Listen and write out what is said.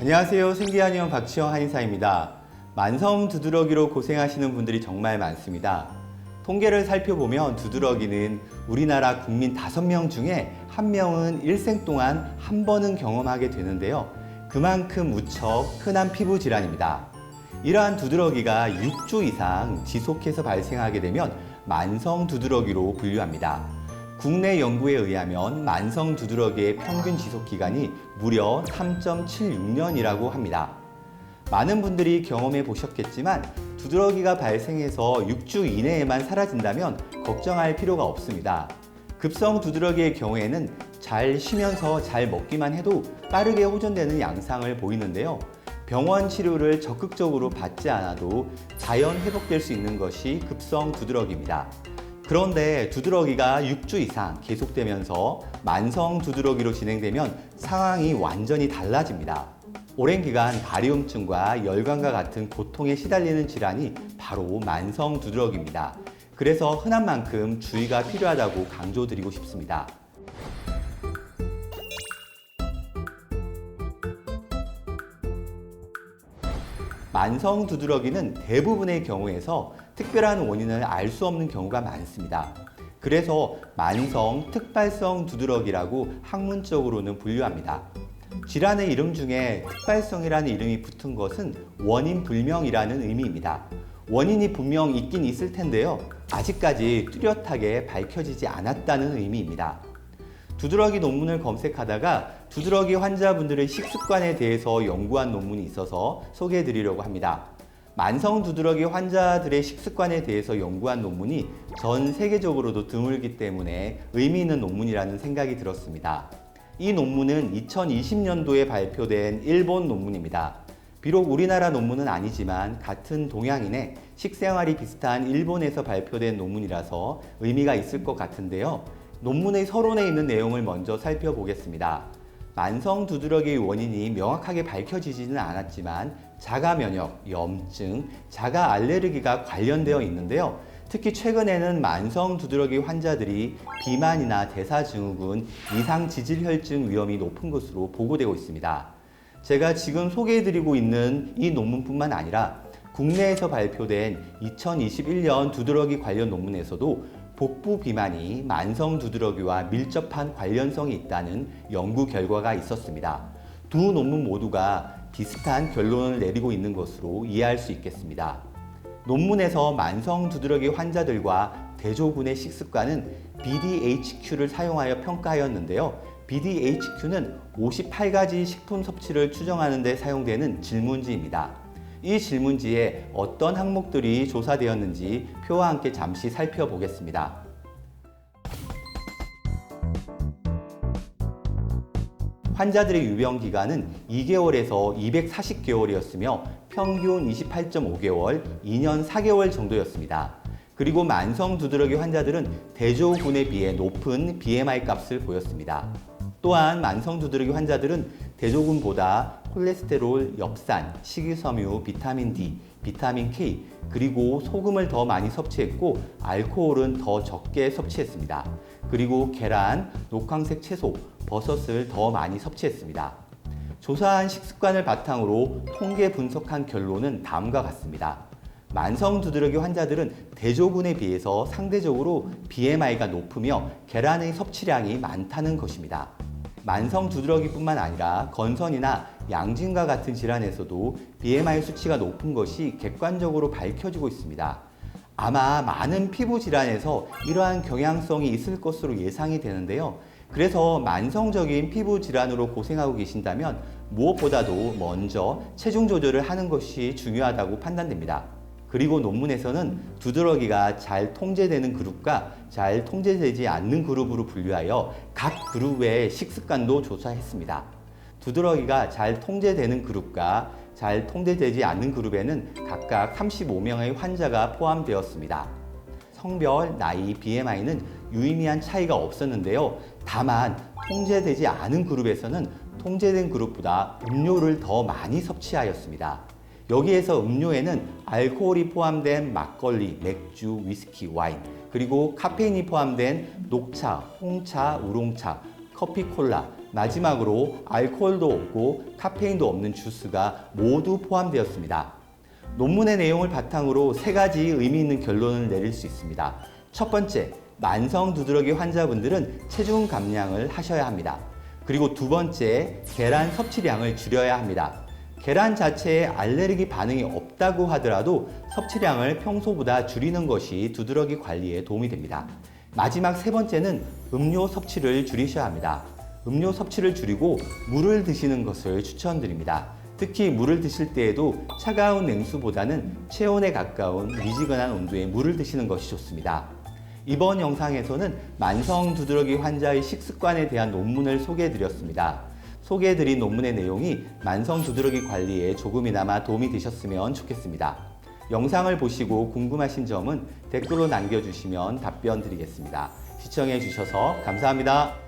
안녕하세요. 생기한의원 박치영 한의사입니다. 만성 두드러기로 고생하시는 분들이 정말 많습니다. 통계를 살펴보면 두드러기는 우리나라 국민 5명 중에 1명은 일생 동안 한 번은 경험하게 되는데요. 그만큼 무척 흔한 피부 질환입니다. 이러한 두드러기가 6주 이상 지속해서 발생하게 되면 만성 두드러기로 분류합니다. 국내 연구에 의하면 만성 두드러기의 평균 지속 기간이 무려 3.76년이라고 합니다. 많은 분들이 경험해 보셨겠지만 두드러기가 발생해서 6주 이내에만 사라진다면 걱정할 필요가 없습니다. 급성 두드러기의 경우에는 잘 쉬면서 잘 먹기만 해도 빠르게 호전되는 양상을 보이는데요. 병원 치료를 적극적으로 받지 않아도 자연 회복될 수 있는 것이 급성 두드러기입니다. 그런데 두드러기가 6주 이상 계속되면서 만성 두드러기로 진행되면 상황이 완전히 달라집니다. 오랜 기간 가려움증과 열감과 같은 고통에 시달리는 질환이 바로 만성 두드러기입니다. 그래서 흔한 만큼 주의가 필요하다고 강조드리고 싶습니다. 만성 두드러기는 대부분의 경우에서 특별한 원인을 알 수 없는 경우가 많습니다. 그래서 만성 특발성 두드러기라고 학문적으로는 분류합니다. 질환의 이름 중에 특발성이라는 이름이 붙은 것은 원인 불명이라는 의미입니다. 원인이 분명 있긴 있을 텐데요. 아직까지 뚜렷하게 밝혀지지 않았다는 의미입니다. 두드러기 논문을 검색하다가 두드러기 환자분들의 식습관에 대해서 연구한 논문이 있어서 소개해 드리려고 합니다. 만성 두드러기 환자들의 식습관에 대해서 연구한 논문이 전 세계적으로도 드물기 때문에 의미 있는 논문이라는 생각이 들었습니다. 이 논문은 2020년도에 발표된 일본 논문입니다. 비록 우리나라 논문은 아니지만 같은 동양인의 식생활이 비슷한 일본에서 발표된 논문이라서 의미가 있을 것 같은데요. 논문의 서론에 있는 내용을 먼저 살펴보겠습니다. 만성 두드러기의 원인이 명확하게 밝혀지지는 않았지만 자가 면역, 염증, 자가 알레르기가 관련되어 있는데요. 특히 최근에는 만성 두드러기 환자들이 비만이나 대사증후군, 이상지질혈증 위험이 높은 것으로 보고되고 있습니다. 제가 지금 소개해드리고 있는 이 논문뿐만 아니라 국내에서 발표된 2021년 두드러기 관련 논문에서도 복부 비만이 만성 두드러기와 밀접한 관련성이 있다는 연구 결과가 있었습니다. 두 논문 모두가 비슷한 결론을 내리고 있는 것으로 이해할 수 있겠습니다. 논문에서 만성 두드러기 환자들과 대조군의 식습관은 BDHQ를 사용하여 평가하였는데요. BDHQ는 58가지 식품 섭취를 추정하는 데 사용되는 질문지입니다. 이 질문지에 어떤 항목들이 조사되었는지 표와 함께 잠시 살펴보겠습니다. 환자들의 유병 기간은 2개월에서 240개월이었으며 평균 28.5개월, 2년 4개월 정도였습니다. 그리고 만성 두드러기 환자들은 대조군에 비해 높은 BMI 값을 보였습니다. 또한 만성 두드러기 환자들은 대조군보다 콜레스테롤, 엽산, 식이섬유, 비타민 D, 비타민 K, 그리고 소금을 더 많이 섭취했고 알코올은 더 적게 섭취했습니다. 그리고 계란, 녹황색 채소, 버섯을 더 많이 섭취했습니다. 조사한 식습관을 바탕으로 통계 분석한 결론은 다음과 같습니다. 만성 두드러기 환자들은 대조군에 비해서 상대적으로 BMI가 높으며 계란의 섭취량이 많다는 것입니다. 만성 두드러기뿐만 아니라 건선이나 양진과 같은 질환에서도 BMI 수치가 높은 것이 객관적으로 밝혀지고 있습니다. 아마 많은 피부 질환에서 이러한 경향성이 있을 것으로 예상이 되는데요. 그래서 만성적인 피부 질환으로 고생하고 계신다면 무엇보다도 먼저 체중 조절을 하는 것이 중요하다고 판단됩니다. 그리고 논문에서는 두드러기가 잘 통제되는 그룹과 잘 통제되지 않는 그룹으로 분류하여 각 그룹의 식습관도 조사했습니다. 두드러기가 잘 통제되는 그룹과 잘 통제되지 않는 그룹에는 각각 35명의 환자가 포함되었습니다. 성별, 나이, BMI는 유의미한 차이가 없었는데요. 다만 통제되지 않은 그룹에서는 통제된 그룹보다 음료를 더 많이 섭취하였습니다. 여기에서 음료에는 알코올이 포함된 막걸리, 맥주, 위스키, 와인, 그리고 카페인이 포함된 녹차, 홍차, 우롱차, 커피, 콜라, 마지막으로 알코올도 없고 카페인도 없는 주스가 모두 포함되었습니다. 논문의 내용을 바탕으로 세 가지 의미 있는 결론을 내릴 수 있습니다. 첫 번째, 만성 두드러기 환자분들은 체중 감량을 하셔야 합니다. 그리고 두 번째, 계란 섭취량을 줄여야 합니다. 계란 자체에 알레르기 반응이 없다고 하더라도 섭취량을 평소보다 줄이는 것이 두드러기 관리에 도움이 됩니다. 마지막 세 번째는 음료 섭취를 줄이셔야 합니다. 음료 섭취를 줄이고 물을 드시는 것을 추천드립니다. 특히 물을 드실 때에도 차가운 냉수보다는 체온에 가까운 미지근한 온도의 물을 드시는 것이 좋습니다. 이번 영상에서는 만성 두드러기 환자의 식습관에 대한 논문을 소개해드렸습니다. 소개해드린 논문의 내용이 만성 두드러기 관리에 조금이나마 도움이 되셨으면 좋겠습니다. 영상을 보시고 궁금하신 점은 댓글로 남겨주시면 답변 드리겠습니다. 시청해주셔서 감사합니다.